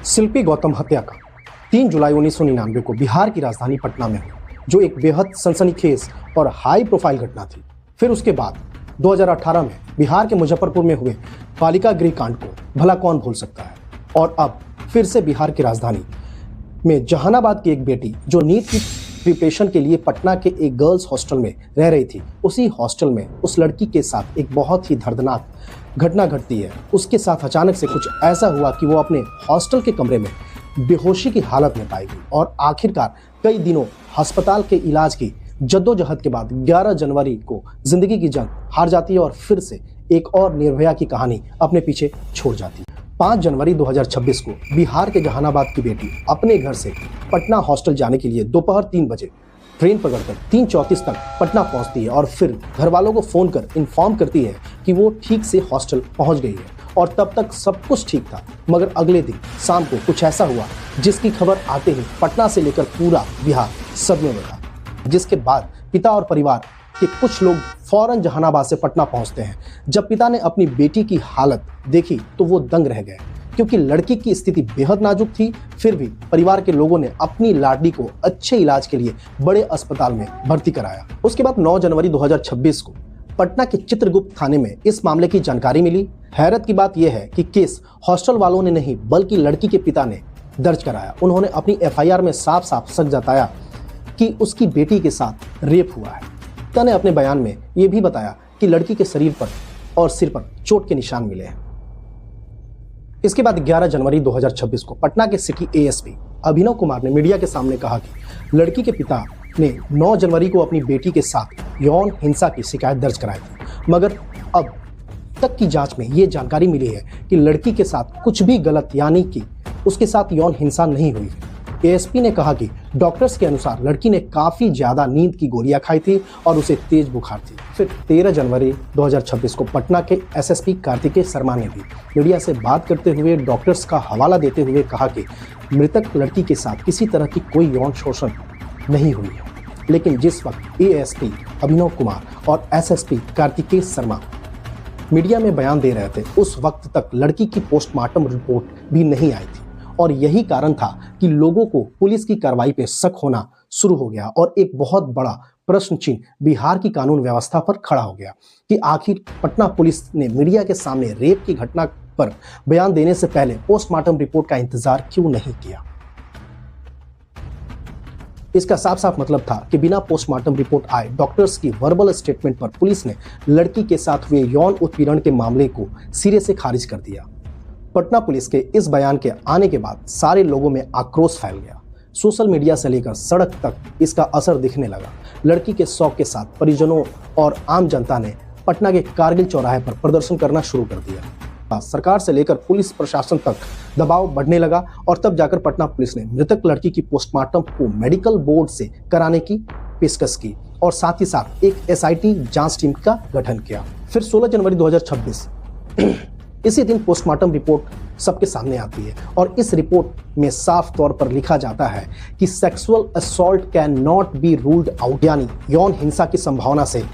शिल्पी गौतम हत्याकांड 3 जुलाई 1999 को बिहार की राजधानी पटना में हुई, जो एक बेहद सनसनीखेज और हाई प्रोफाइल घटना थी। फिर उसके बाद 2018 में बिहार के मुजफ्फरपुर में हुए बालिका गृह कांड को भला कौन भूल सकता है। और अब फिर से बिहार की राजधानी में जहानाबाद की एक बेटी जो नीट की प्रिपरेशन के लिए पटना के एक गर्ल्स हॉस्टल में रह रही थी, उसी हॉस्टल में उस लड़की के साथ एक बहुत ही दर्दनाक घटना घटती है। उसके साथ अचानक से कुछ ऐसा हुआ कि वो अपने हॉस्टल के कमरे में बेहोशी की हालत में पाई गई और आखिरकार कई दिनों अस्पताल के इलाज की जद्दोजहद के बाद 11 जनवरी को जिंदगी की जंग हार जाती है और फिर से एक और निर्भया की कहानी अपने पीछे छोड़ जाती है। 5 जनवरी 2026 को बिहार के जहानाबाद की बेटी अपने घर से पटना हॉस्टल जाने के लिए दोपहर 3 बजे ट्रेन पकड़कर 3:34 तक पटना पहुंचती है और फिर घर वालों को फोन कर इन्फॉर्म करती है कि वो ठीक से हॉस्टल पहुंच गई है। और तब तक सब कुछ ठीक था, मगर अगले दिन शाम को कुछ ऐसा हुआ जिसकी खबर आते ही पटना से लेकर पूरा बिहार सदमे में था। जिसके बाद पिता और परिवार के कुछ लोग फौरन जहानाबाद से पटना पहुंचते हैं। जब पिता ने अपनी बेटी की हालत देखी तो वो दंग रह गए, क्योंकि लड़की की स्थिति बेहद नाजुक थी। फिर भी परिवार के लोगों ने अपनी लाडली को अच्छे इलाज के लिए बड़े अस्पताल में भर्ती कराया। उसके बाद 9 जनवरी 2026 को पटना के चित्रगुप्त थाने में इस मामले की जानकारी मिली। हैरत की बात यह है कि केस हॉस्टल वालों ने नहीं बल्कि लड़की के पिता ने दर्ज कराया। उन्होंने अपनी एफआईआर में साफ साफ शक जताया कि उसकी बेटी के साथ रेप हुआ है। पिता ने अपने बयान में यह भी बताया कि लड़की के शरीर पर और सिर पर चोट के निशान मिले हैं। इसके बाद 11 जनवरी 2026 को पटना के सिटी एएसपी अभिनव कुमार ने मीडिया के सामने कहा कि लड़की के पिता ने 9 जनवरी को अपनी बेटी के साथ यौन हिंसा की शिकायत दर्ज कराई थी, मगर अब तक की जांच में ये जानकारी मिली है कि लड़की के साथ कुछ भी गलत यानी कि उसके साथ यौन हिंसा नहीं हुई है। एएसपी ने कहा कि डॉक्टर्स के अनुसार लड़की ने काफी ज्यादा नींद की गोलियां खाई थी और उसे तेज बुखार थी। फिर 13 जनवरी 2026 को पटना के एसएसपी कार्तिकेय शर्मा ने भी मीडिया से बात करते हुए डॉक्टर्स का हवाला देते हुए कहा कि मृतक लड़की के साथ किसी तरह की कोई यौन शोषण नहीं हुई है। लेकिन जिस वक्त एएसपी अभिनव कुमार और एसएसपी कार्तिकेय शर्मा मीडिया में बयान दे रहे थे, उस वक्त तक लड़की की पोस्टमार्टम रिपोर्ट भी नहीं आई थी। और यही कारण था कि लोगों को पुलिस की कार्रवाई पे शक होना शुरू हो गया और एक बहुत बड़ा प्रश्न चिन्ह बिहार की कानून व्यवस्था पर खड़ा हो गया कि आखिर पटना पुलिस ने मीडिया के सामने रेप की घटना पर बयान देने से पहले पोस्टमार्टम रिपोर्ट का इंतजार क्यों नहीं किया। इसका साफ साफ मतलब था कि बिना पोस्टमार्टम रिपोर्ट आए डॉक्टर्स की वर्बल स्टेटमेंट पर पुलिस ने लड़की के साथ हुए यौन उत्पीड़न के मामले को सिरे से खारिज कर दिया। पटना पुलिस के इस बयान के आने के बाद सारे लोगों में आक्रोश फैल गया। सोशल मीडिया से लेकर सड़क तक इसका असर दिखने लगा। लड़की के शौक के साथ परिजनों और आम जनता ने पटना के कारगिल चौराहे पर प्रदर्शन करना शुरू कर दिया। सरकार से लेकर पुलिस प्रशासन तक दबाव बढ़ने लगा और तब जाकर पटना पुलिस ने मृतक लड़की की पोस्टमार्टम को मेडिकल बोर्ड से कराने की पेशकश की और साथ ही साथ एक एसआईटी जांच टीम का गठन किया। फिर 16 जनवरी 2026 इसी दिन पोस्टमार्टम रिपोर्ट सबके सामने आती है और इस रिपोर्ट में साफ तौर पर लिखा जाता है कि sexual assault can not be ruled out, यानी यौन हिंसा की संभावना से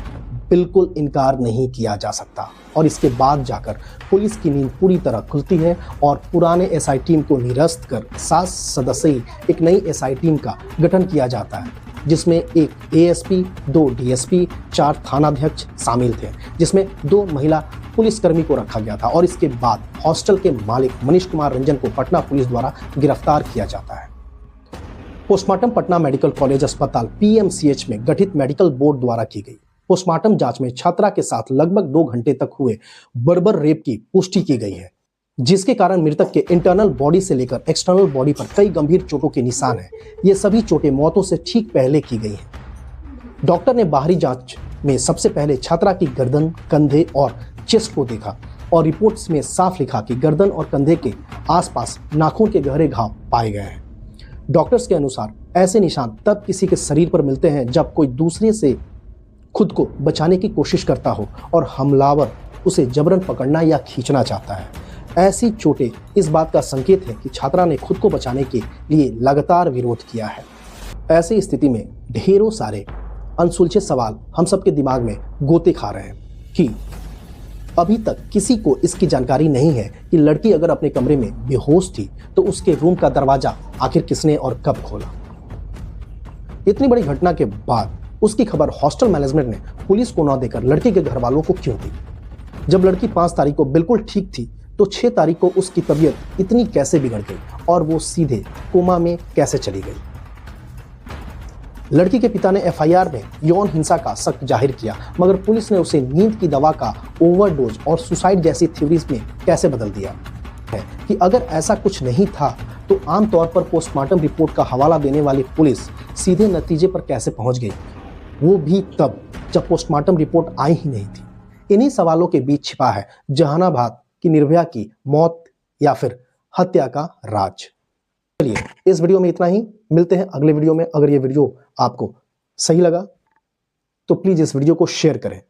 बिल्कुल इनकार नहीं किया जा सकता। और इसके बाद जाकर पुलिस की नींद पूरी तरह खुलती है और पुराने एसआई टीम को निरस्त कर 7 सदस्यीय एक नई एसआई टीम का गठन किया जाता है, जिसमें एक एएसपी, 2 डीएसपी, 4 थानाध्यक्ष शामिल थे, जिसमें 2 महिला पुलिसकर्मी को रखा गया था। और इसके बाद हॉस्टल के मालिक मनीष कुमार रंजन को पटना पुलिस द्वारा गिरफ्तार किया जाता है। पोस्टमार्टम पटना मेडिकल कॉलेज अस्पताल पीएमसीएच में गठित मेडिकल बोर्ड द्वारा की गई। पोस्टमार्टम जांच में छात्रा के साथ लगभग 2 घंटे तक हुए बर्बर रेप की पुष्टि की गई है, जिसके कारण मृतक के इंटरनल बॉडी से लेकर एक्सटर्नल बॉडी पर कई गंभीर चोटों के निशान हैं। ये सभी चोटें मौतों से ठीक पहले की गई हैं। डॉक्टर ने बाहरी जांच में सबसे पहले छात्रा की गर्दन, कंधे और चेस्ट को देखा और रिपोर्ट्स में साफ लिखा कि गर्दन और कंधे के आसपास नाखून के गहरे घाव पाए गए हैं। डॉक्टर्स के अनुसार ऐसे निशान तब किसी के शरीर पर मिलते हैं जब कोई दूसरे से खुद को बचाने की कोशिश करता हो और हमलावर उसे जबरन पकड़ना या खींचना चाहता है। ऐसी चोटें इस बात का संकेत है कि छात्रा ने खुद को बचाने के लिए लगातार विरोध किया है। ऐसी स्थिति में ढेरों सारे अनसुलझे सवाल हम सबके दिमाग में गोते खा रहे हैं कि अभी तक किसी को इसकी जानकारी नहीं है कि लड़की अगर अपने कमरे में बेहोश थी तो उसके रूम का दरवाजा आखिर किसने और कब खोला। इतनी बड़ी घटना के बाद उसकी खबर हॉस्टल मैनेजमेंट ने पुलिस को न देकर लड़की के घर वालों को क्यों दी। जब लड़की 5 तारीख को बिल्कुल ठीक थी तो 6 तारीख को उसकी तबीयत इतनी कैसे बिगड़ गई और वो सीधे कोमा में कैसे चली गई। लड़की के पिता ने एफआईआर में यौन हिंसा का शक जाहिर किया, मगर पुलिस ने उसे नींद की दवा का ओवरडोज और सुसाइड जैसी थ्योरीज में कैसे बदल दिया है कि अगर ऐसा कुछ नहीं था तो आमतौर पर पोस्टमार्टम रिपोर्ट का हवाला देने वाली पुलिस सीधे नतीजे पर कैसे पहुंच गई, वो भी तब जब पोस्टमार्टम रिपोर्ट आई ही नहीं थी। इन्हीं सवालों के बीच छिपा है जहानाबाद की निर्भया की मौत या फिर हत्या का राज। चलिए इस वीडियो में इतना ही, मिलते हैं अगले वीडियो में। अगर ये वीडियो आपको सही लगा तो प्लीज इस वीडियो को शेयर करें।